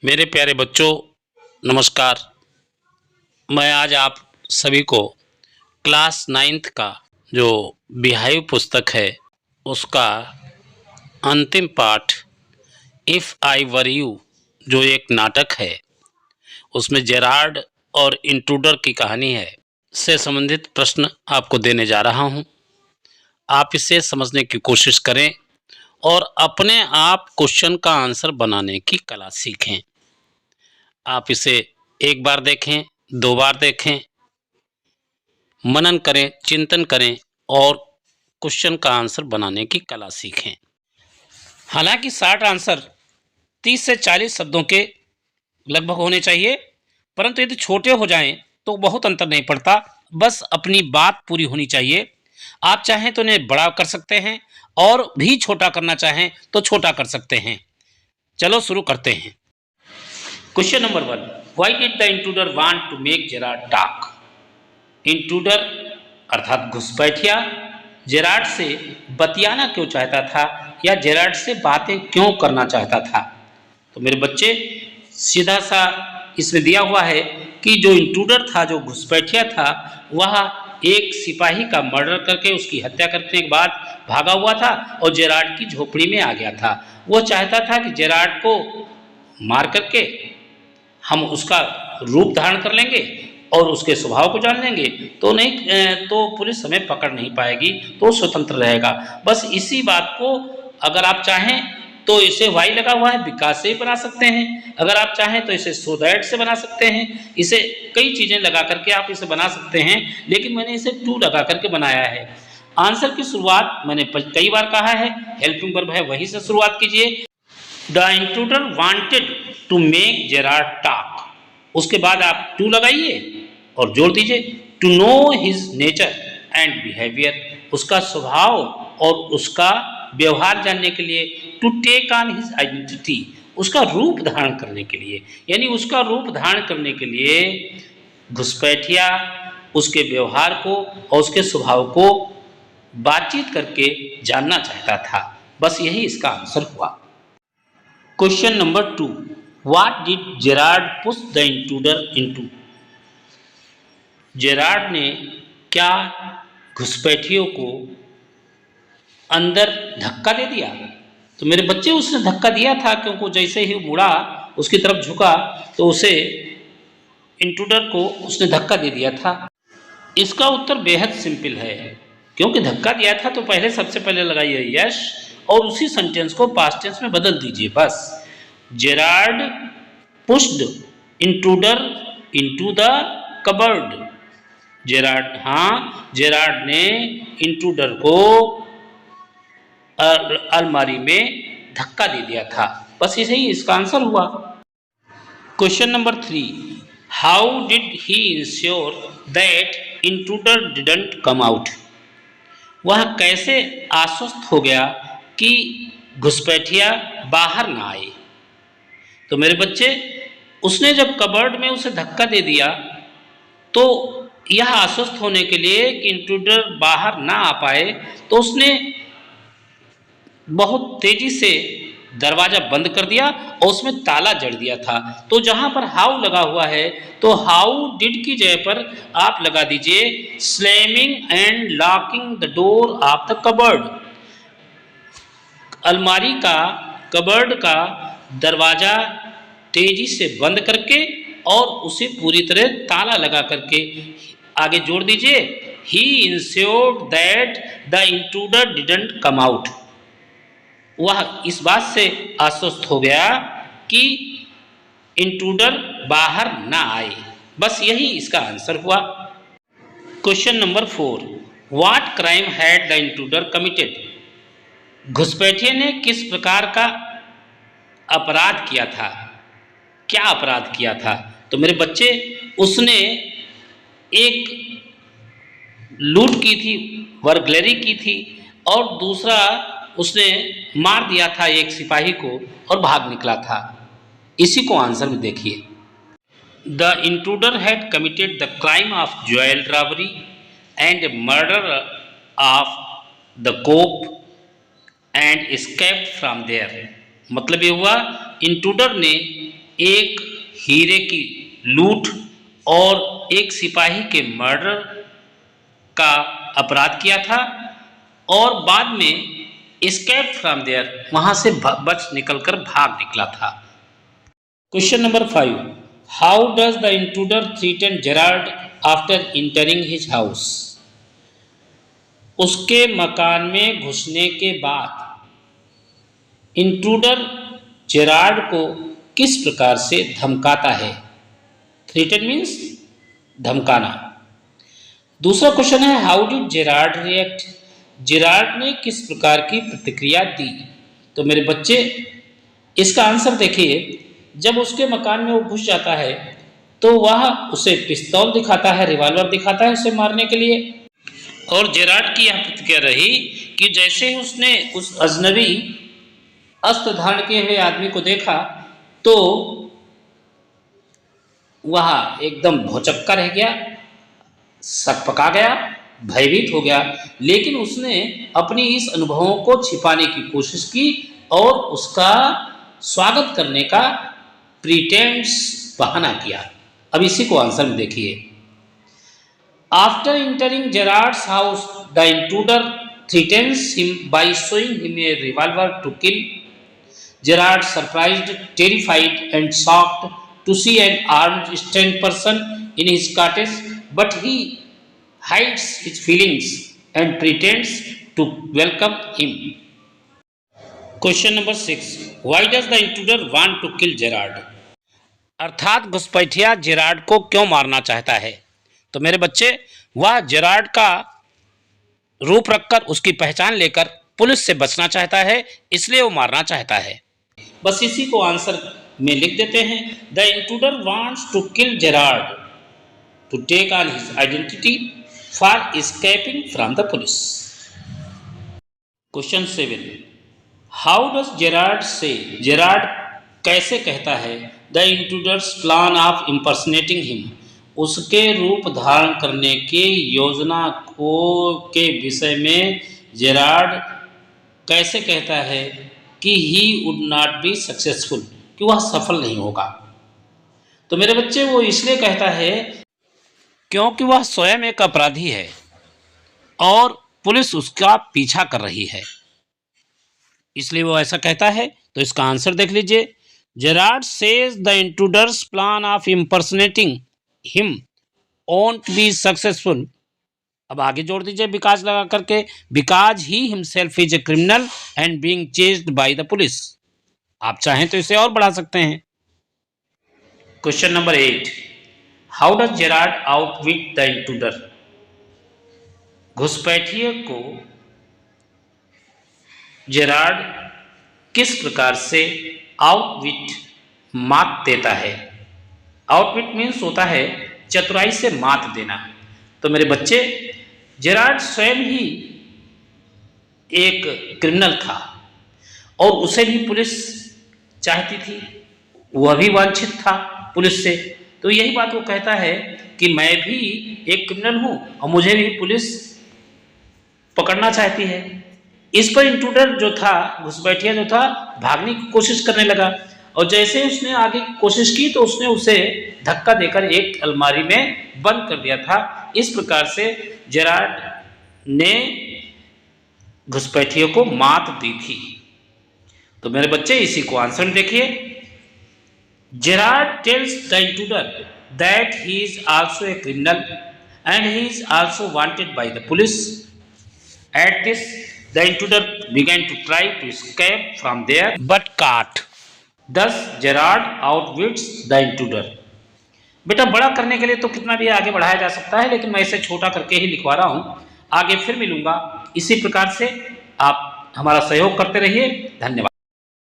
मेरे प्यारे बच्चों, नमस्कार। मैं आज आप सभी को क्लास 9th का जो बिहाइव पुस्तक है उसका अंतिम पाठ इफ़ आई वर यू जो एक नाटक है उसमें जेरार्ड और इंट्रूडर की कहानी है से संबंधित प्रश्न आपको देने जा रहा हूं। आप इसे समझने की कोशिश करें और अपने आप क्वेश्चन का आंसर बनाने की कला सीखें। आप इसे एक बार देखें, 2 बार देखें, मनन करें, चिंतन करें और क्वेश्चन का आंसर बनाने की कला सीखें। हालांकि शॉर्ट आंसर 30 से 40 शब्दों के लगभग होने चाहिए, परंतु यदि छोटे हो जाएं तो बहुत अंतर नहीं पड़ता, बस अपनी बात पूरी होनी चाहिए। आप चाहें तो इन्हें बड़ा कर सकते हैं और भी छोटा करना चाहें तो छोटा कर सकते हैं। चलो शुरू करते हैं। Question number 1, why did the intruder want to make Gerard talk? Intruder अर्थात घुसपैठिया जेरार्ड से बतियाना क्यों चाहता था या जेरार्ड से बातें क्यों करना चाहता था? तो मेरे बच्चे सीधा सा इसमें दिया हुआ है कि जो इंट्रूडर था, जो घुसपैठिया था, वह एक सिपाही का मर्डर करके उसकी हत्या करने के बाद भागा हुआ था और जेरार्ड की झोपड़ी में आ गया था। वो चाहता था कि जेरार्ड को मार करके हम उसका रूप धारण कर लेंगे और उसके स्वभाव को जान लेंगे तो पुलिस हमें पकड़ नहीं पाएगी, तो स्वतंत्र रहेगा। बस इसी बात को अगर आप चाहें तो इसे वाई लगा हुआ है बिकॉज से ही बना सकते हैं, अगर आप चाहें तो इसे सो दैट से बना सकते हैं, इसे कई चीज़ें लगा करके आप इसे बना सकते हैं, लेकिन मैंने इसे टू लगा करके बनाया है। आंसर की शुरुआत मैंने कई बार कहा है, हेल्पिंग वर्ब है वहीं से शुरुआत कीजिए। The intruder wanted to make Gerard talk, उसके बाद आप टू लगाइए और जोड़ दीजिए। To know his nature and behaviour, उसका स्वभाव और उसका व्यवहार जानने के लिए। To take on his identity, उसका रूप धारण करने के लिए, यानी उसका रूप धारण करने के लिए घुसपैठिया उसके व्यवहार को और उसके स्वभाव को बातचीत करके जानना चाहता था। बस यही इसका आंसर हुआ। Question number 2, what did Gerard push the intruder into? Gerard ने क्या घुसपैठियों को अंदर धक्का दे दिया? तो मेरे बच्चे उसने धक्का दिया था, क्योंकि जैसे ही मुड़ा उसकी तरफ झुका तो उसे इंट्रूडर को उसने धक्का दे दिया था। इसका उत्तर बेहद सिंपल है, क्योंकि धक्का दिया था तो पहले सबसे पहले लगाइए यस और उसी सेंटेंस को पास्ट टेंस में बदल दीजिए। बस Gerard pushed intruder into the cupboard. Gerard ने इंट्रूडर को अलमारी में धक्का दे दिया था। बस इसे ही इसका आंसर हुआ। Question number 3, how did he ensure that intruder didn't come out? वह कैसे आश्वस्त हो गया कि घुसपैठिया बाहर ना आए? तो मेरे बच्चे उसने जब कबर्ड में उसे धक्का दे दिया तो यह आश्वस्त होने के लिए कि इंट्रूडर बाहर ना आ पाए तो उसने बहुत तेजी से दरवाजा बंद कर दिया और उसमें ताला जड़ दिया था। तो जहां पर हाउ लगा हुआ है तो हाउ डिड की जगह पर आप लगा दीजिए slamming and locking the door of the cupboard. अलमारी का, कबर्ड का दरवाजा तेजी से बंद करके और उसे पूरी तरह ताला लगा करके आगे जोड़ दीजिए he insured that the intruder didn't come out. वह इस बात से आश्वस्त हो गया कि इंट्रूडर बाहर ना आए। बस यही इसका आंसर हुआ। Question number 4, what crime had the intruder committed? घुसपैठिए ने किस प्रकार का अपराध किया था? क्या अपराध किया था? तो मेरे बच्चे उसने एक लूट की थी, बर्गलरी की थी और दूसरा उसने मार दिया था एक सिपाही को और भाग निकला था। इसी को आंसर में देखिए। The intruder had committed the crime of jewel robbery and murder of the cop and escaped from there. मतलब ये हुआ इंट्रूडर ने एक हीरे की लूट और एक सिपाही के मर्डर का अपराध किया था और बाद में एस्केप फ्रॉम देयर, वहां से बच निकलकर भाग निकला था। Question number 5, how does the intruder threaten Gerard after entering his house? उसके मकान में घुसने के बाद इंट्रूडर जेरार्ड को किस प्रकार से धमकाता है? थ्रेटन मीन्स धमकाना। दूसरा क्वेश्चन है, how did Gerard react? Gerard ने किस प्रकार की प्रतिक्रिया दी? तो मेरे बच्चे इसका आंसर देखिए, जब उसके मकान में वो घुस जाता है तो वह उसे पिस्तौल दिखाता है, रिवॉल्वर दिखाता है उसे मारने के लिए। और जेरार्ड की यह प्रतिक्रिया रही कि जैसे ही उसने उस अजनबी अस्त्र धारण किए हुए आदमी को देखा तो वह एकदम भौचक्का रह गया, सकपका गया, भयभीत हो गया, लेकिन उसने अपनी इस अनुभवों को छिपाने की कोशिश की और उसका स्वागत करने का प्रीटेंस बहाना किया। अब इसी को आंसर में देखिए। After entering Gerard's house the intruder threatens him by showing him a revolver to kill. Gerard surprised, terrified and shocked to see an armed strange person in his cottage, but he hides his feelings and pretends to welcome him. Question number 6, why does the intruder want to kill Gerard? अर्थात घुसपैठिया Gerrard को क्यों मारना चाहता है? तो मेरे बच्चे, वह जेरार्ड का रूप रखकर उसकी पहचान लेकर पुलिस से बचना चाहता है, इसलिए वो मारना चाहता है। बस इसी को आंसर में लिख देते हैं। The intruder wants to kill Gerard to take on his identity for escaping from the police. Question 7, how does Gerard say? Gerard कैसे कहता है the intruder's plan of impersonating him? उसके रूप धारण करने की योजना को के विषय में जेरार्ड कैसे कहता है कि he would not be successful, कि वह सफल नहीं होगा? तो मेरे बच्चे, वो इसलिए कहता है क्योंकि वह स्वयं एक अपराधी है और पुलिस उसका पीछा कर रही है, इसलिए वो ऐसा कहता है। तो इसका आंसर देख लीजिए। Gerard says the intruder's plan of impersonating him won't be successful. अब आगे जोड़ दीजिए बिकॉज लगा करके, because he himself is a criminal and being chased by the police. आप चाहें तो इसे और बढ़ा सकते हैं। Question number 8, how does Gerard outwit the intruder? घुसपैठिए को जेरार्ड किस प्रकार से आउटविट, मात देता है? आउटविट मीन्स होता है चतुराई से मात देना। तो मेरे बच्चे, जेरार्ड स्वयं ही एक क्रिमिनल था और उसे भी पुलिस चाहती थी, वह भी वांछित था पुलिस से। तो यही बात वो कहता है कि मैं भी एक क्रिमिनल हूं और मुझे भी पुलिस पकड़ना चाहती है। इस पर इंट्रूडर जो था, घुसपैठिया जो था, भागने की कोशिश करने लगा और जैसे उसने आगे की कोशिश की तो उसने उसे धक्का देकर एक अलमारी में बंद कर दिया था। इस प्रकार से जेरार्ड ने घुसपैठियों को मात दी थी। तो मेरे बच्चे, इसी को आंसर देखिए। Gerard tells the intruder that he is also a criminal and he is also wanted by the police. At this the intruder began to try to escape from there but caught. Thus Gerard outwits the intruder. बेटा, बड़ा करने के लिए तो कितना भी आगे बढ़ाया जा सकता है, लेकिन मैं इसे छोटा करके ही लिखवा रहा हूं। आगे फिर मिलूंगा। इसी प्रकार से आप हमारा सहयोग करते रहिए। धन्यवाद।